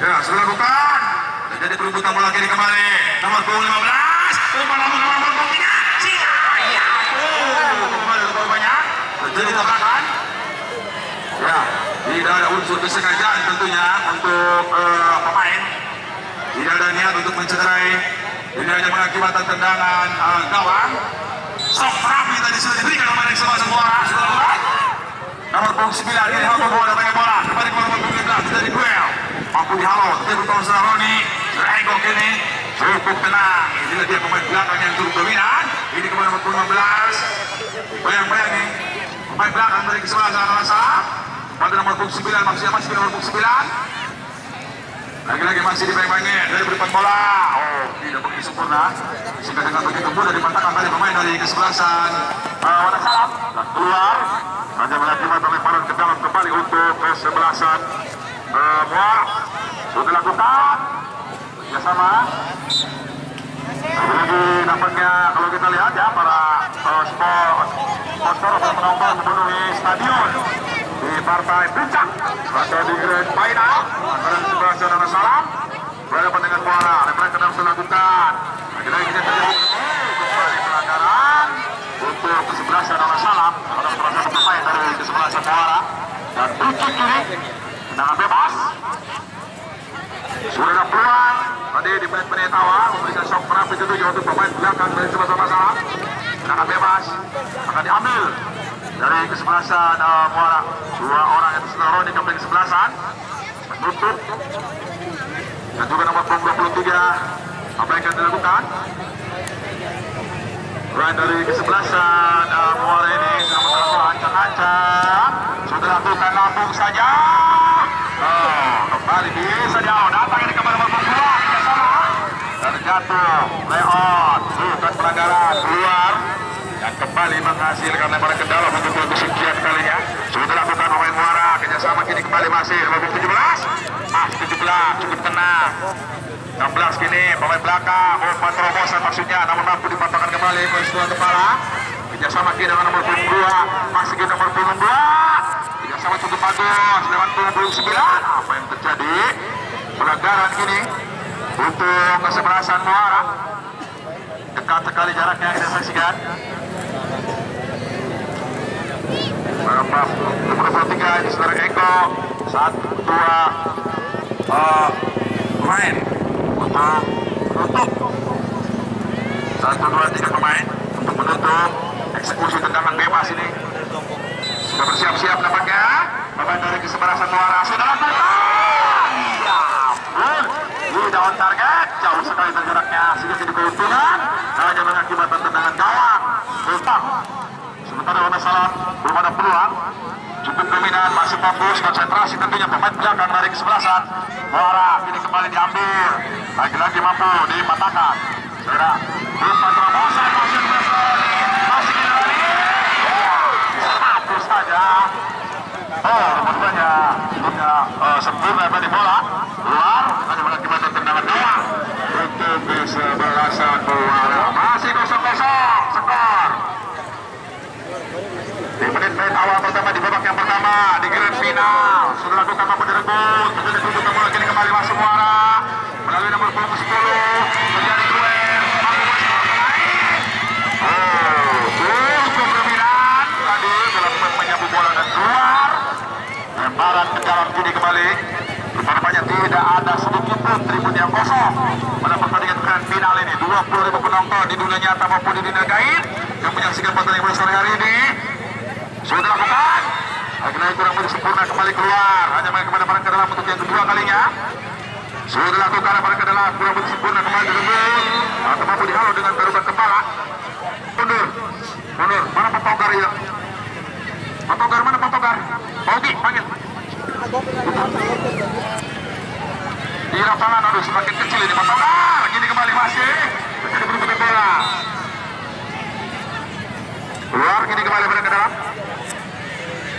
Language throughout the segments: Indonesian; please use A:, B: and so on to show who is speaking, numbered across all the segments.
A: Ya, sudah lakukan. Jadi perebutan bola kiri kembali. Nomor punggung 15. Umpan nomor 3. Siap. Ya. Kembali ke banyak. Terjadi tabrakan. Ya, tidak ada unsur kesengajaan tentunya untuk pemain. Tidak ada niat untuk mencederai. Ini hanya mengakibatkan tendangan gawang. Sok rapi tadi sudah diberikan kepada semua. Nomor punggung 9 ini mampu bola dengan bola kembali ke nomor punggung 11 dari duel mampu dihalau tapi tahun Saroni Regok ini cukup tenang. Ini dia pemain belakang yang cukup dominan. Ini kembali nomor punggung 15 bayang-bayang nih pemain belakang dari kesebelasan adalah salah pada nomor punggung 9 maksudnya masih nomor punggung 9 lagi-lagi masih dibayang-bayangin dari berikan bola. Oh, tidak begitu sempurna sehingga dengan begitu mudah dipatahkan dari pemain dari kesebelasan Wadah Salam dan keluar hanya mengakibatkan lemparan ke dalam kembali untuk kesebelasan Muar. Sudah dilakukan kerjasama lagi nampaknya kalau kita lihat ya para sponsor atau penonton memenuhi stadion di partai puncak atau di Grand Final antara kesebelasan Wadah Salam berhadapan dengan Muara. Lemparan ke dalam sudah dilakukan lagi-lagi kita terjadi kembali pelanggaran untuk kesebelasan Wadah Salam ada salah satu pemain dari kesebelasan Muara dan free kiri tendangan bebas sudah ada peluang tadi di menit-menit awal memberikan shock menapis itu untuk pemain belakang dari kesebelasan Wadah Salam. Tendangan bebas akan diambil dari kesebelasan Muara. Dua orang yang tersenaron di kembali kesebelasan menutup dan juga nomor punggung 23 apa yang akan dilakukan Ryan dari kesebelasan Muara ini sudah ancang-ancang sudah lakukan lambung saja. Kembali bisa jauh datang ini kepada nomor punggung 2 kerjasama terjatuh Leon bukan pelanggaran keluar dan kembali menghasilkan lemparan ke dalam untuk kesekian kalinya. Sudah dilakukan pemain Muara kerjasama kini kembali masih nomor 17 cukup tenang. 16 kini pemain belakang umpan terobosan maksudnya namun mampu dipatahkan kembali ke sebuah kepala kerjasama kini dengan nomor punggung 2 masih kini nomor punggung 2 kerjasama cukup bagus lewat punggung 9. Apa yang terjadi pelanggaran kini untuk kesebelasan Muara dekat sekali jaraknya kita saksikan. Nomor 23 ini saudara Eko 1, 2 pemain untuk menutup 1, 2, 3 pemain untuk menutup eksekusi tendangan bebas ini. Sudah bersiap-siap nampaknya pemain dari kesebelasan Muara sudah lakukan. Ya ampun, ini daun target jauh sekali jaraknya sehingga jadi keuntungan hanya mengakibatkan tendangan gawang. Utang sementara Wadah Salam belum ada peluang cukup dominan masih fokus konsentrasi tentunya pemain belakang dari kesebelasan Muara ini kembali diambil lagi-lagi mampu dipatahkan segera umpan terobosan masih kembali satu saja. Rupanya sempurna tadi bola keluar hanya mengakibatkan tendangan gawang untuk kesebelasan Muara. Masih 0-0 skor di menit-menit awal pertama di babak yang pertama di Grand Final. Sudah lakukan mampu direbut terjadi kedudukan bola kini kembali masuk Muara melalui nomor punggung 10 terjadi duel mampu bersaing cukup dominan tadi dalam menyapu bola dan keluar lemparan ke dalam kini kembali. Rupanya tidak ada sedikit pun tribun yang kosong pada pertandingan Grand Final ini. 20.000 penonton di dunia nyata maupun di dunia gaib yang menyaksikan pertandingan pada sore hari ini sudah dilakukan. Lagi-lagi kurang begitu sempurna kembali keluar hanya main kepada barang ke dalam untuk yang kedua kalinya. Sudah dilakukan barang ke dalam kurang begitu sempurna kembali direbut atau mampu dihalau dengan taruhan kepala. Mundur mana Pak Togar ya? Pak Togar mana Pak Togar? Oke panggil di lapangan. Aduh semakin kecil ini Pak Togar. Gini kembali masih menjadi berikutnya bola keluar kini kembali barang ke dalam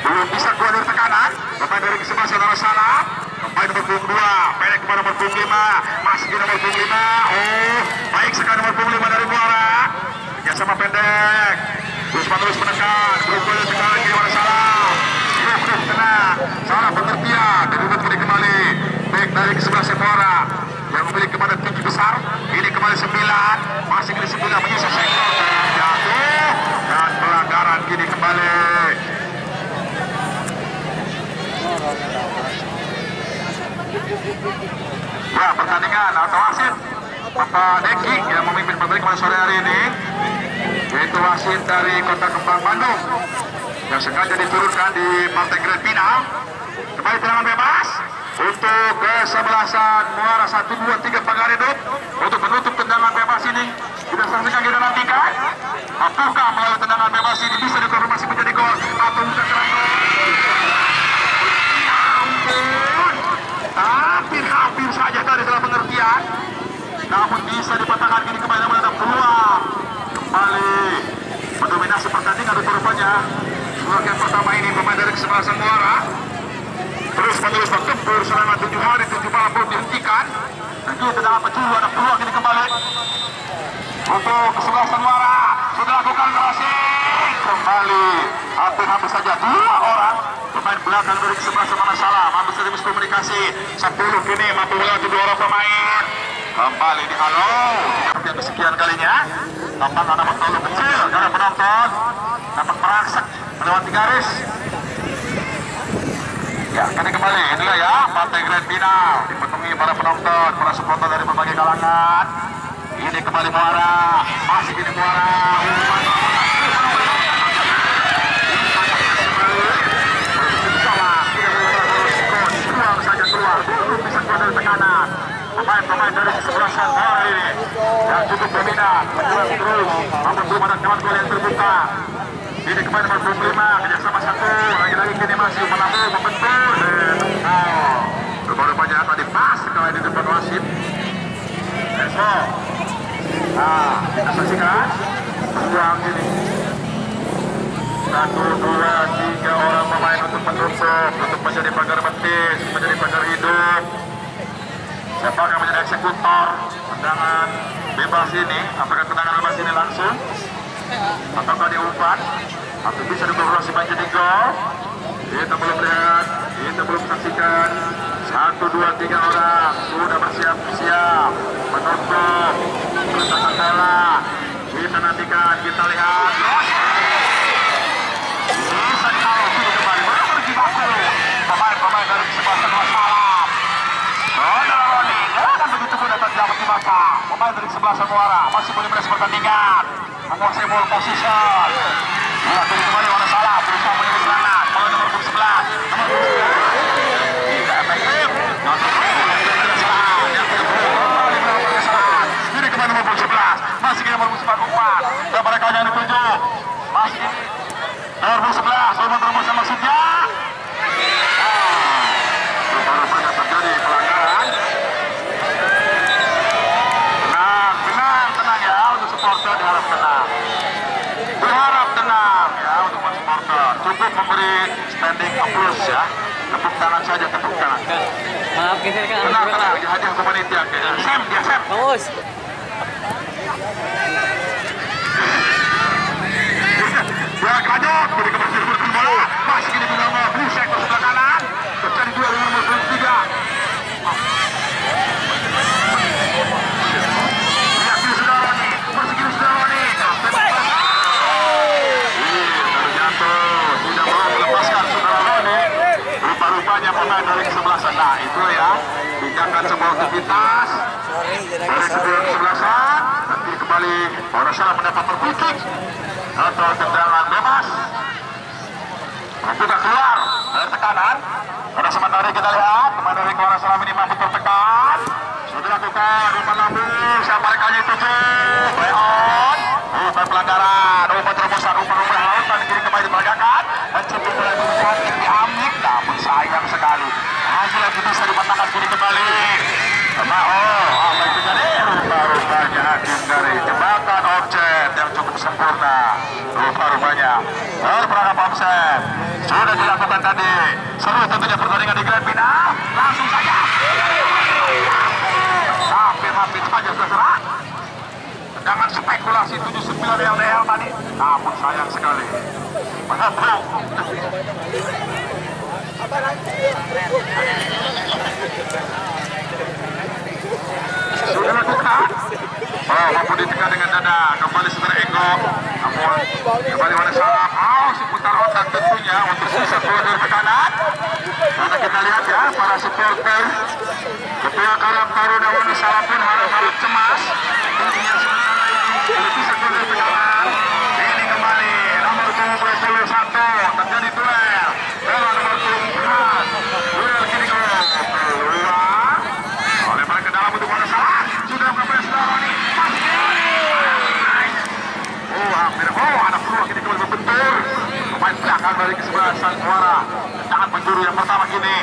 A: belum bisa keluar dari tekanan pemain dari kesebelasan Wadah Salam pemain nomor punggung 2 pendek kepada nomor punggung 5 masih di nomor punggung 5. Baik sekali nomor punggung 5 dari Muara kerjasama pendek terus menekan berikutnya sekarang lagi Wadah Salam tenang salah pengertian dan juga dari sebelah Semora yang memiliki badan tinggi besar. Ini kembali 9, masih kini 9 menyisir sektor jatuh dan pelanggaran kini kembali. Ya, pertandingan atau wasit Bapak Deki yang memimpin pembalik pada sore hari ini, yaitu wasit dari Kota Kembang Bandung yang sengaja diturunkan di partai grand final. Kembali tendangan bebas untuk kesebelasan Muara 1, 2, 3 Pagar Hidup untuk menutup tendangan bebas ini. Kita saksikan, kita nantikan apakah melalui tendangan bebas ini bisa dikonfirmasi menjadi gol atau bukan kerana hampir saja tadi dalam pengertian, namun bisa dipatahkan. Kini kembali mendapat peluang kembali mendominasi pertandingan rupanya. Sebagai pertama ini pemain dari kesebelasan Muara terus menerus bertempur selama 7 hari 7 malam belum dihentikan. Dan kita dalam pencuri ada peluang ini kembali untuk kesebelasan Muara. Sudah lakukan crossing kembali, hampir saja 2 orang pemain belakang dari kesebelasan Manasala mampu saja miskomunikasi. 10 kini mampu melewati 2 orang pemain. Kembali di halo seperti yang kesekian kalinya. Tampak anak terlalu kecil karena penonton dapat merangsek melewati garis. Ya, kini kembali inilah ya partai grand final dipenuhi para penonton, para supporter dari berbagai kalangan. Ini kembali Muara, masih kini Muara. Dari tekanan pemain dari kesebelasan Muara ini yang cukup dominan, menjual terus, namun belum ada kawan gol yang terbuka. Ini kembali nomor 25 kerjasama 1, lagi-lagi kini masih menabung membentur. Rupanya tadi pas sekali di depan wasit. Eso, nah kita saksikan peluang ini. 1, 2, 3 orang pemain untuk menutup, untuk menjadi pagar betis, menjadi pagar hidup. Siapa akan menjadi eksekutor tendangan bebas ini? Apakah tendangan bebas ini langsung ataukah diumpan atau bisa dikonversi menjadi gol? Kita belum lihat, kita belum saksikan. 1, 2, 3 orang sudah bersiap-siap menutup pertahanan bola. Kita nantikan, kita lihat. Bisa ditaruh kembali, pergi baku pemain dari kesebelasan Wassalam. Dan begitu pun dapat dimata. Pemain dari kesebelasan Muara masih boleh meres pertandingan, menguasai ball position. Bola kembali Manasala berusaha menyebut serangan. Bola nomor 11, tidak efektif. Ini kembali nomor 11, masih kini nomor 4 dan mereka yang ditunjuk masih nomor 11, nomor terobosan maksudnya. Rupanya terjadi pelanggaran. Tenang ya untuk supporter, diharap tenang. Berharap tenang ya untuk supporter. Cukup memberi standing applause ya. Tepuk tangan saja, tepuk tangan.
B: Maaf geser kan.
A: Tenang, hadiah ke panitia. Sam, dia Sam.
B: Bagus.
A: Bola kanyut, jadi kebersihan bola. Masih kini di nomor Busek ke sebelah kanan. Terjadi dua dengan nomor 23. Lihat kiri sudah Roni, masih kiri sudah Roni. Terjatuh, tidak mau melepaskan saudara Roni. Rupa-rupanya pemain dari kesebelasan. Nah itu ya, tindakan sebuah aktivitas dari kedua kesebelasan. Nanti kembali Manasala mendapat free atau tendangan bebas. Bukan keluar dari tekanan. Pada sementara kita lihat pemain dari Manasala ini mampu tertekan. Sudah dilakukan umpan lambung. Siapa rekannya itu? Leon. Umpan pelanggaran, umpan terobosan, umpan lautan kiri kembali diperagakan. Mencoba bola berusaha diambil, namun sayang sekali. Lagi bisa dipatahkan kiri kembali. Apa itu jadi? Rupa-rupanya hakim dari jembatan offset yang cukup sempurna. Rupa-rupanya perangkap offset sudah dilakukan tadi. Seru tentunya pertandingan di grand final. Langsung saja. Hampir saja sudah serang. Tendangan spekulasi 79 LDL tadi. Namun sayang sekali. Menghapung. masuk. Namun kembali oleh salam. Si putar otak tentunya untuk sisa keluar dari tekanan. Karena kita lihat ya para supporter Ketua Karang Taruna Wonosalam pun harap-harap cemas. Tentunya sementara ini bisa keluar dari tekanan. Ini kembali nomor 21 terjadi duel. Dengan nomor 24. Duel kini keluar oleh mereka dalam untuk Wonosalam. Sudah berproses Roni. Hampir ada peluang ini kembali membentur. Pemain belakang dari kesebelasan Muara. Jangan penjuru yang pertama kini.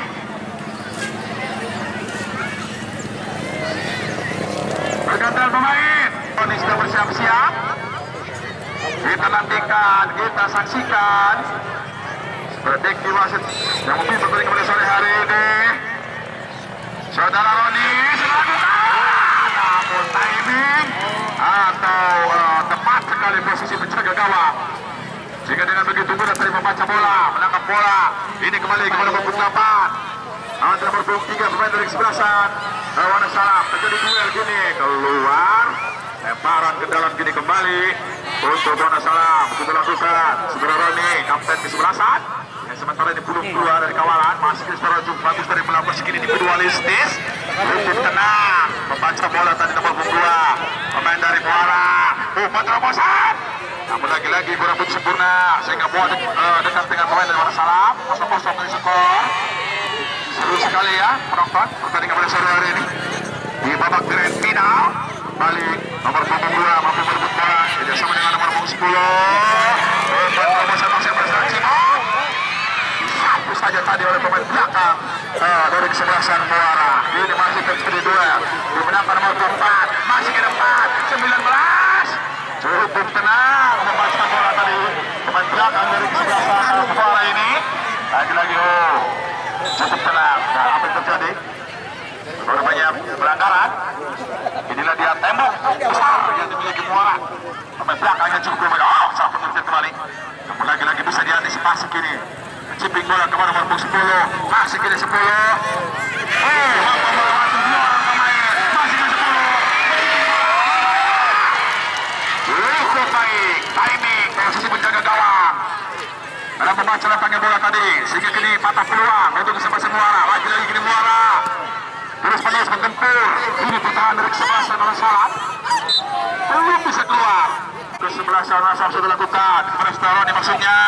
A: Pergantian pemain. Roni sudah bersiap-siap. Kita nantikan, kita saksikan prediksi wasit yang mungkin bertanding kepada sore hari ini. Saudara Roni melakukan, namun timing atau tepat sekali posisi menjaga gawang. Jika dengan begitu mudah tadi membaca bola, menangkap bola. Ini kembali kepada nomor 8. Nanti nomor 3 pemain dari kesebelasan Wonosalam. Terjadi duel gini keluar. Lemparan ke dalam gini kembali untuk Wonosalam. Kita lakukan Saudara Roni, kapten kesebelasan. Yang sementara ini belum keluar dari kawalan. Masih secara bagus dari melakukan segini individualistis. Cukup tenang membaca bola tadi nomor 2. Pemain dari Muara. Terobosan. Namun lagi-lagi kurang sempurna sehingga bola dekat dengan pemain dari Wonosalam. 0-0 dari skor. Seru sekali ya penonton pertandingan pada sore hari ini di babak grand final. Kembali nomor 22 mampu merebut bola kerjasama dengan nomor 10. Terobosan masih bersaksi. Satu saja tadi oleh pemain belakang dari kesebelasan Muara. Ini masih terjadi duel. Dimenangkan nomor 4. Masih ke depan 19. Cukup tenang membaca bola tadi pemain belakang dari kesebelasan Muara ini. Lagi-lagi cukup tenang. Nah, apa yang terjadi? Baru banyak pelanggaran. Inilah dia tembok besar yang dimiliki Muara. Pemain belakangnya cukup bermain. Salah penyertaan kembali. Namun lagi-lagi bisa diantisipasi kini. Chipping bola kepada nomor 10. Masih kini 10. Mampu melewati 2 orang pemain. Masih kini 10. Cukup baik. Timing. Posisi menjaga gawang. Dalam membaca datangnya bola tadi. Sehingga kini patah peluang untuk kesebelasan Muara. Lagi-lagi kini Muara. Terus-menerus menggempur. Ini pertahanan dari kesebelasan Wonosalam. Belum bisa keluar. Kesebelasan Wonosalam sudah dilakukan. Kepada Staroni maksudnya.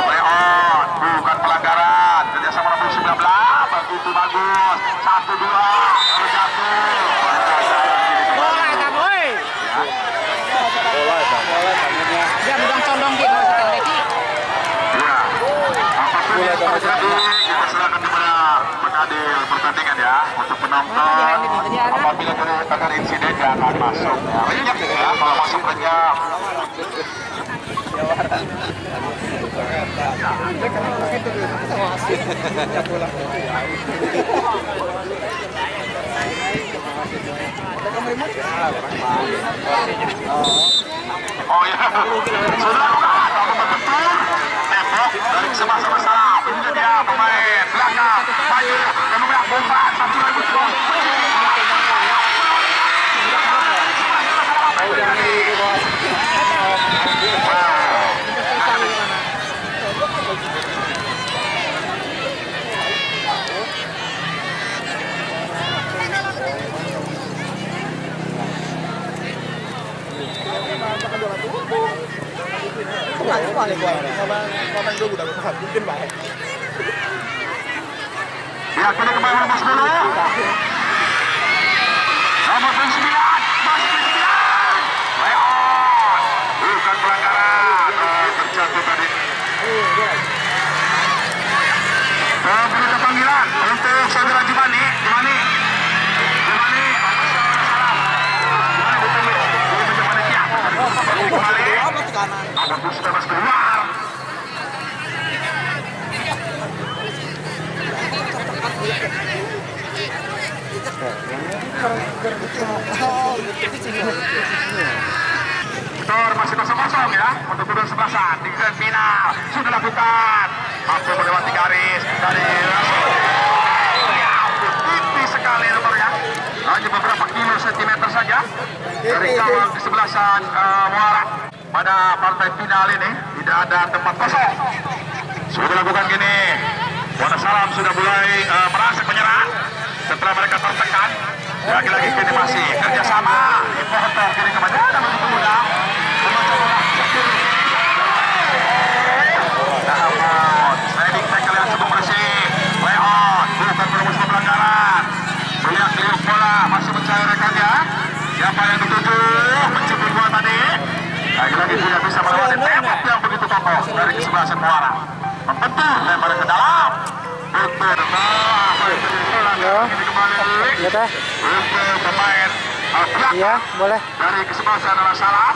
A: Play on. Bukan pelanggaran. Kerjasama nomor 19. Begitu bagus. 1-2. Terjatuh.
C: Bola kan, woi. Dia mudah condong gitu maksudnya Deki.
A: Ya. Apapun yang terjadi, kita serahkan kepada pengadil pertandingan ya. Untuk penonton. Apabila ada insiden jangan masuk. Ya. Renyap ya. Kalau masuk renyap. Oh ya, sudah bukan betul tembok dari kesebelasan Wonosalam. Ini dia pemain belakang maju dan nomor 4 satu lagi gol. Ya, kini kembali nomor 10. Nomor 9. Masih 9. Play on. Bukan pelanggaran. Terjatuh tadi. Berikan panggilan untuk saudara Jumani. Jumani. Kembali. Nomor 19 keluar. Skor masih 0-0 ya untuk kedua sebelasan di grand final sudah lakukan mampu melewati garis dari tipis sekali nomornya hanya beberapa kilo sentimeter saja dari gawang di sebelasan Muara. pada partai final ini tidak ada tempat kosong. Sudah lakukan gini, Wonosalam sudah mulai merasa menyerang setelah mereka tertekan. Lagi-lagi kini masih kerjasama importer kini kepada ada begitu mudah. Namun, sliding tackle yang cukup bersih. Leon, bukan merumus pelanggaran. Melihat liuk bola, masih mencari rekannya. Siapa yang dituju? Mencuri bola tadi. Lagi-lagi tidak bisa melewati tembak yang begitu kokoh dari kesebelasan Muara. Membentur, lempar ke dalam. Bentur,
D: Ya teh.
A: untuk pemain
D: Iya, boleh.
A: dari kesebelasan Wonosalam.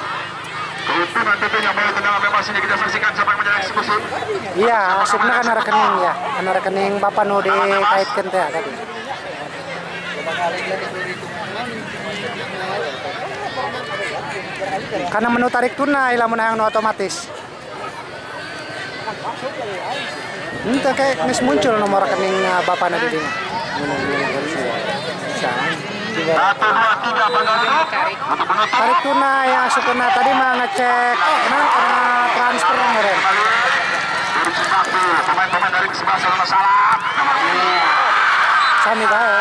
A: Keuntungan tentunya boleh tendangan bebas ini kita saksikan sampai menjadi eksekusi.
D: Iya, maksudnya kan rekening ya. Karena rekening Bapak nu dikaitkan teh tadi. Karena menu tarik tunai lamun hayang nu otomatis. Ente kayak geus muncul nomor rekening Bapak na di dieu.
A: Satu, dua, tiga, Bang Ari. Untuk menutup.
D: Tarik tunai yang sukuna tadi mah ngecek karena transfer kemarin.
A: Dari Cimaku, pemain-pemain dari kesebelasan Wonosalam.
D: Sami bae.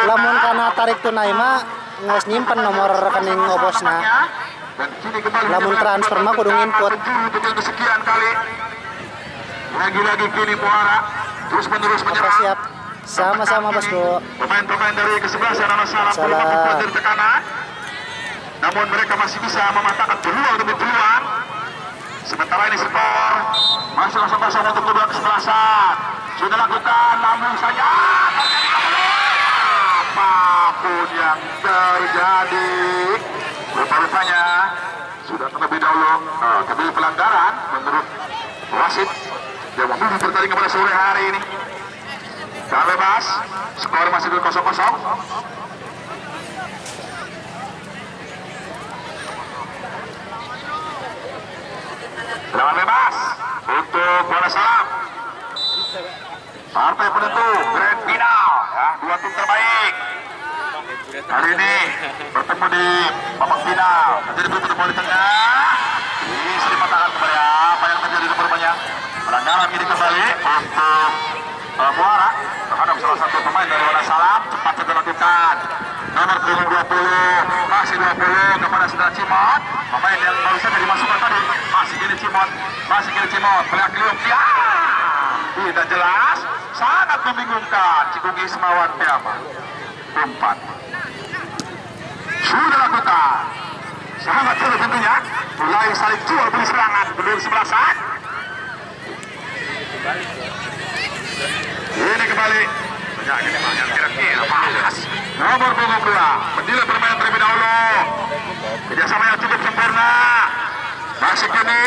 D: Lamun karena tarik tunai mah geus nyimpen nomor rekening obosna.
A: Dan kini kembali
D: Lamun transfer mah kudu nginput.
A: Untuk yang kesekian kali. Lagi-lagi kini Muara terus-menerus
D: Oke,
A: menyerang.
D: siap. Sama-sama Bosku.
A: Pemain-pemain dari kesebelasan Wonosalam perlu
D: Salah.
A: membuat dari tekanan. Namun mereka masih bisa mematahkan peluang demi peluang. Sementara ini skor masih 0-0 untuk kedua kesebelasan. Sudah lakukan, namun saja terjadi apapun yang terjadi. Rupanya sudah terlebih dahulu terjadi pelanggaran menurut wasit yang memilih pertandingan pada sore hari ini. Tidak bebas, skor masih 0-0. Lawan bebas untuk Wonosalam. Partai penentu grand final ya, dua tim terbaik. Kali ini bertemu di babak final. Jadi itu bola di tengah. Ini sudah dipatahkan kembali apa yang terjadi di korbannya. Pelanggaran ini kembali untuk Muara terhadap salah satu pemain dari Wonosalam. Cepat saja dilakukan. Nomor punggung 20 masih 20 kepada Saudara Cimot. Pemain yang baru saja dimasukkan tadi masih kini Cimot. Peliak liuk ya. Tidak jelas, sangat membingungkan. Cikungi Ismawan Piama. Umpan. Sudah lakukan. Sangat sulit tentunya. Mulai saling jual beli serangan. Belum 11-an. Ini kembali. Banyak ini banyak kira-kira panas. Nomor punggung 2. Menilai permainan terlebih dahulu. Kerjasama yang cukup sempurna. Masih kini.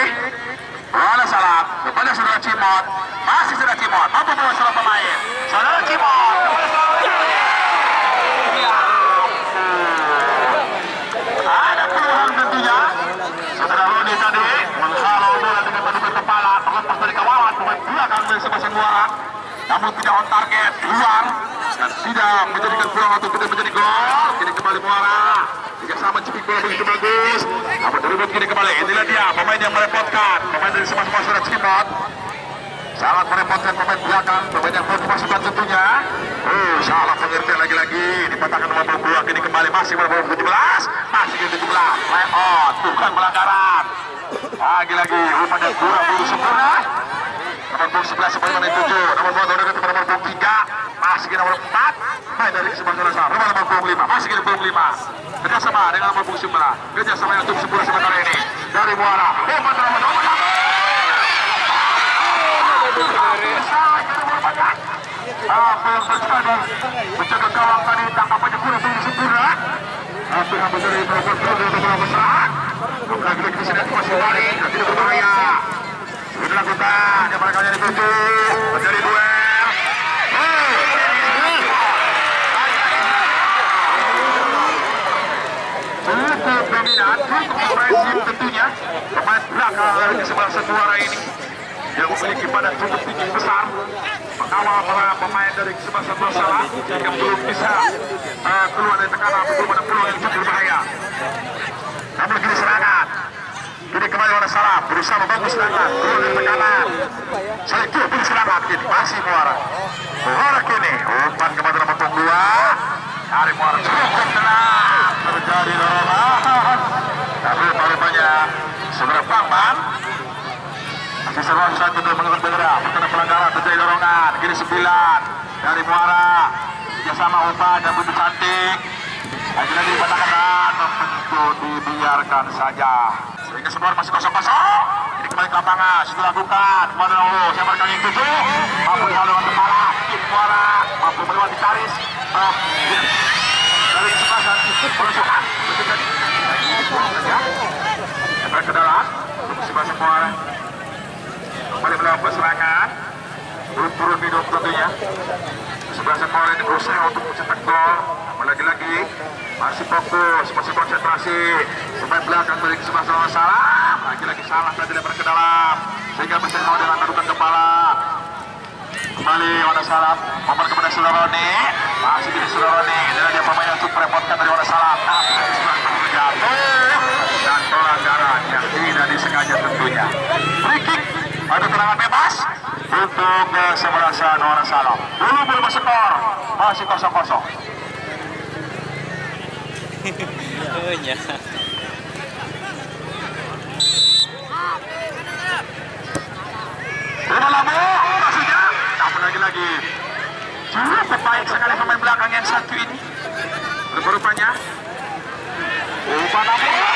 A: Wonosalam kepada Saudara Cimot. Masih Saudara Cimot. Mampu membawa salah pemain. Saudara Cimot. Ada peluang tentunya. Saudara Roni tadi menghalau bola dengan menukar kepala terlepas dari kawalan pemain belakang dari sebasar Muara. Namun tidak on target, keluar dan tidak menjadikan peluang untuk tidak menjadi gol. Kini kembali Muara. Kerjasama cepik bola begitu bagus. Namun diribut kini kembali. Inilah dia pemain yang merepotkan. Pemain dari sebasar Saudara Cimot. Sangat merepotkan pemain belakang. Pemain yang baru dimasukkan tentunya. Salah pengertian lagi-lagi. Dipatahkan nomor 22. Kini kembali masih nomor 17. Masih ke 17. Leon. Bukan pelanggaran. Lagi-lagi. Rupanya kurang buru sempurna. Nomor punggung 11 sebagaimana itu 7. Nomor 2 nomor 3. Masih ke nomor 4. Main dari kesempatan Wonosalam. Nomor punggung 5. Masih ke punggung 5. Kerjasama dengan nomor punggung 9. Kerjasama yang untuk 10 sementara ini. Dari Muara. Umpan nomor 2. Apa yang terjadi? Menjaga gawang tadi, tangkapannya kurang sempurna. Apa yang terjadi? Terlalu besar. Lagi-lagi di sini masih balik, tidak berbahaya. Sudah dilakukan, yang mereka yang dituju. Terjadi duel. Cukup dominan, cukup agresif tentunya. Pemain belakang dari sebelah Muara ini yang memiliki badan cukup tinggi besar, mengawal para pemain dari kesebelasan Wonosalam yang belum bisa keluar dari tekanan, belum ada peluang yang cukup berbahaya. kiri serangan. Kini kembali pada salah, berusaha membangun serangan, keluar dari tekanan. Selektif pun serangan, kini masih Muara. Muara kini, umpan kembali nomor 2. Dari Muara cukup tenang, terjadi dorongan. Tapi rupanya saudara Bangman masih seruan satu untuk mengikut bendera. Perkara pelanggaran terjadi dorongan. Kini 9 dari Muara. Kerjasama umpan dan begitu cantik. Lagi-lagi dipatahkan dan tentu dibiarkan saja. Sehingga semua masih kosong-kosong. Ini kembali ke lapangan, sudah lakukan. Kepada Allah, saya berkali yang 7. Mampu dihalau dengan kepala. Kim Muara mampu melewati garis. Dari kesempatan perusahaan. Yang ke dalam. Sebelah Muara. Kembali melakukan serangan. Turun-turun hidup tentunya. Sebelah Muara ini berusaha untuk mencetak gol. Lagi-lagi masih fokus, masih konsentrasi. Pemain belakang dari sebelah salah. Lagi-lagi salah tadi lebar ke dalam. Sehingga bisa mau dengan taruhan kepala. Kembali Wana Salam, nomor kepada Sudaroni. Masih di Sudaroni. Dan dia pemain yang cukup merepotkan dari Wana Salam. Tapi jatuh dan pelanggaran yang tidak disengaja tentunya. Free kick, ada tendangan bebas untuk kesebelasan Wana Salam. Belum skor, masih 0-0. Udah lama, maksudnya namun lagi-lagi cukup baik sekali pemain belakang yang satu ini. Rupanya umpan apa?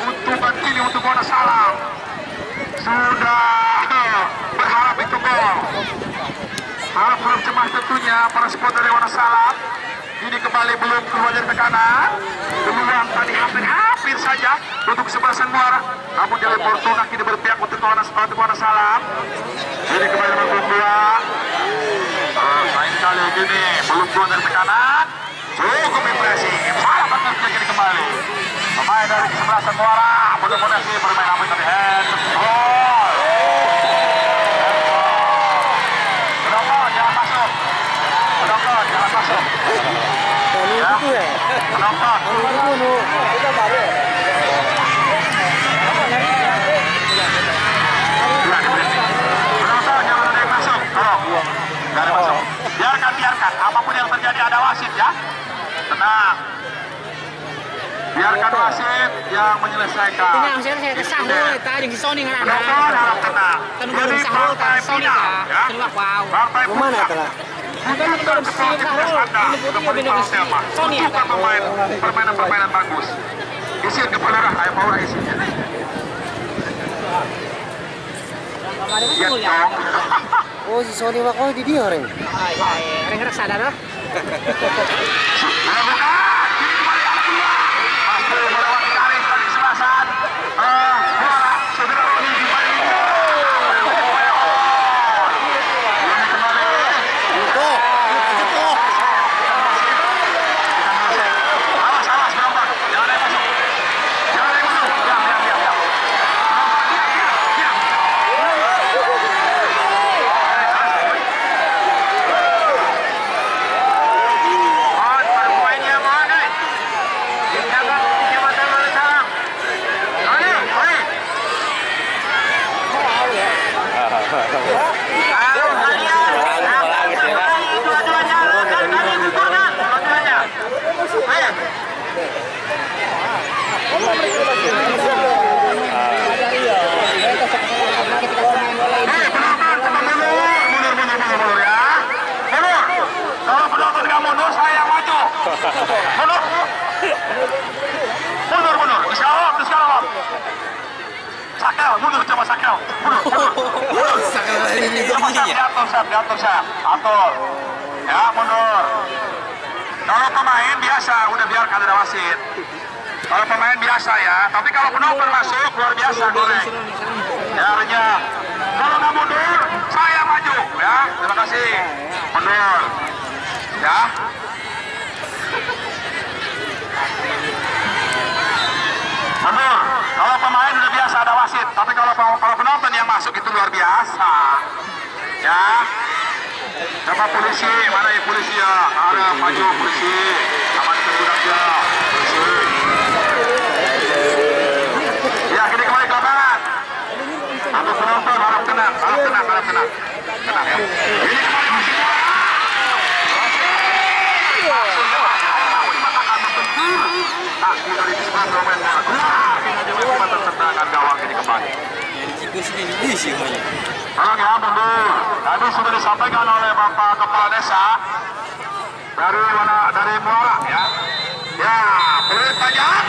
A: Keuntungan ini untuk Wana Salam sudah berharap itu gol. Harap belum cemas tentunya para supporter dari Wana Salam. Ini kembali belum keluar dari tekanan. Peluang tadi hampir saja untuk kesebelasan Muara. Namun dari Fortuna kini berpihak untuk Wana Salam. Ini kembali nomor 2. Main kali ini belum keluar dari tekanan. Cukup impresif. Salah banget kini kembali. Pemain dari kesebelasan Muara. Mudah-mudahan sih bermain aman dari head. Gol. Penonton jangan masuk. Penonton jangan masuk. Ya. Penonton. Penonton jangan ada yang masuk. Tolong. Gak ada masuk. Biarkan. Apapun yang terjadi ada wasit ya. Tenang. Biarkan wasit yang menyelesaikan.
C: Tenang, saya kesah dulu. Tadi di Sony kan ada.
A: Penonton harap tenang.
C: Kan belum sah dulu kan Sony kan. Keluar wow.
A: Partai
D: Mana
A: puncak.
D: telah?
C: Kan belum sah dulu. Ini putih benar Sony
A: Bukan
C: kan.
A: permainan bagus. Isi ke pelurah, ayo Paula isi. Lihat dong.
D: Oh si Sony mah kok di dia orang.
C: Reng sadar loh.
A: Melewati garis dari selasan. Bola saudara Roni di balik. Ini kembali. Awas, berapa? Jangan ada yang masuk. Diam. Para pemainnya mana? Mundur ya. Kalau penonton nggak mundur, saya yang maju. Mundur. Insya Allah, terus kalau Sakel, mundur coba Sakel. Mundur. Diatur, Syaf. Atur. Ya, mundur. Kalau pemain biasa, udah biarkan ada wasit. Kalau pemain biasa ya, tapi kalau penonton masuk luar biasa goreng. Ya, Raja. Kalau nggak mundur, saya maju. Ya, terima kasih. Mundur. Ya. Mundur. Kalau pemain udah biasa ada wasit, tapi kalau penonton yang masuk itu luar biasa. Ya. Coba polisi, mana ya polisi ya? Ada maju polisi. Amankan budak ya. Polisi. Ya, kini kembali ke lapangan. Untuk penonton harap tenang, harap tenang, harap tenang. Tenang ya. Ini kembali masih bola. Kaki dari sebelah bermain bola. Kita tendangan gawang ini kembali. Tolong ya, mundur. Tadi sudah disampaikan oleh Bapak Kepala Desa dari mana, dari Muara ya. Ya, peluit panjang.